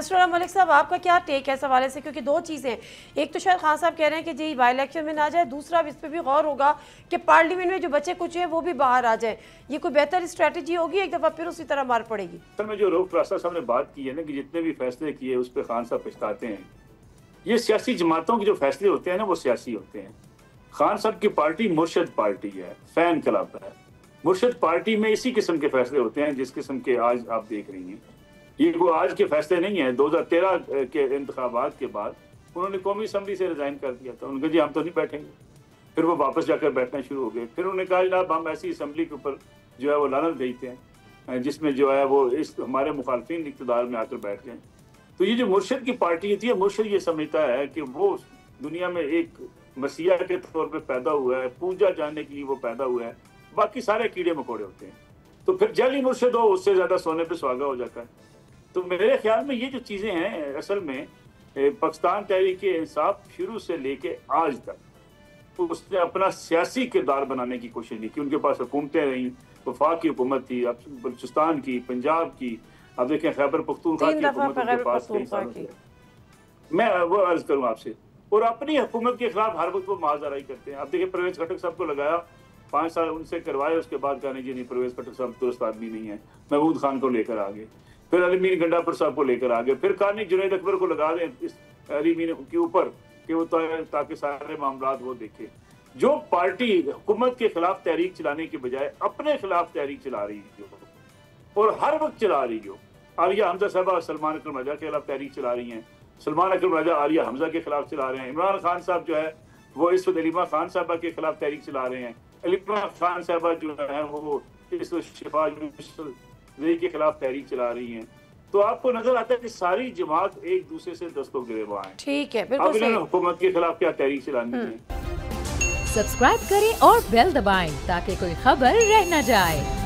Nasrallah Malik साहब, आपका क्या टेक है इस हवाले से? क्योंकि दो चीज़ें, एक तो शायद खान साहब कह रहे हैं कि जी बाई इलेक्शन में ना जाए, दूसरा इस पर भी गौर होगा कि पार्लियामेंट में जो बच्चे कुछ हैं वो भी बाहर आ जाए। ये कोई बेहतर स्ट्रैटेजी होगी? एक दफ़ा फिर उसी तरह मार पड़ेगी। सर में जो रऊफ रास्ता साहब ने बात की है ना कि जितने भी फैसले किए उस पर खान साहब पछताते हैं, ये सियासी जमातों के जो फैसले होते हैं ना वो सियासी होते हैं। खान साहब की पार्टी मुर्शद पार्टी है, फैन क्लब है। मुर्शद पार्टी में इसी किस्म के फैसले होते हैं जिस किस्म के आज आप देख रही हैं। ये वो आज के फैसले नहीं है। 2013 के इंतखाबात के बाद उन्होंने कौमी असम्बली से रिजाइन कर दिया था। उन्होंने कहा जी हम तो नहीं बैठेंगे। फिर वो वापस जाकर बैठना शुरू हो गए। फिर उन्होंने कहा जनाब हम ऐसी असम्बली के ऊपर जो है वो लानत भेजते हैं जिसमें जो है वो इस हमारे मुखालफिन इक़्तिदार में आकर बैठ जाएं। तो ये जो मुर्शद की पार्टी होती है, मुर्शद ये समझता है कि वो दुनिया में एक मसीहा के तौर पे पैदा हुआ है, पूजा जानने के लिए वो पैदा हुआ है, बाकी सारे कीड़े मकोड़े होते हैं। तो फिर जाली मुर्शद हो उससे ज्यादा सोने पे सुहागा हो जाता है। तो मेरे ख्याल में ये जो चीजें हैं असल में पाकिस्तान तहरीक इंसाफ शुरू से लेके आज तक तो उसने अपना सियासी किरदार बनाने की कोशिश नहीं की। उनके पास हुकूमतें रहीं, वफाक की हुकूमत थी, अब बलूचिस्तान की, पंजाब की, अब देखें खैबर पख्तूनख्वा की हुकूमत उनके पास कई सालों से। मैं वो अर्ज करूँ आपसे, और अपनी हुकूमत के खिलाफ हर वक्त वो माजराई करते हैं। अब देखिए परवेज खटक साहब को लगाया, 5 साल उनसे करवाए, उसके बाद कहने जी नहीं परवेज खटक साहब दुरुस्त आदमी नहीं है, महमूद खान को लेकर आ गए, फिर अली मीर गंडापुर साहब को लेकर आ गए, फिर कहानी जुनैद अकबर को लगा दें इस अली मीर के ऊपर कि वो ताकि सारे मामला वो देखे। जो पार्टी हुकूमत के खिलाफ तहरीक चलाने के बजाय अपने खिलाफ तहरीक चला रही है और हर वक्त चला रही हो, आलिया हमजा साहबा सलमान अकरम रजा के खिलाफ तहरीक चला रही हैं, सलमान अकरम रजा आलिया हमजा के खिलाफ चला रहे हैं, इमरान खान साहब जो है वो इस वक्त अलीमा खान साहबा के खिलाफ तहरीक चला रहे हैं, अलीमा खान साहबा जो है वो इस वक्त शिफा के खिलाफ तहरीक चला रही हैं। तो आपको नजर आता है कि सारी जमात एक दूसरे से दस्तों गिरफ्तार है। ठीक है, अब इन्होंने हुकूमत के खिलाफ क्या तहरीक चलानी है। सब्सक्राइब करें और बेल दबाएं ताकि कोई खबर रह न जाए।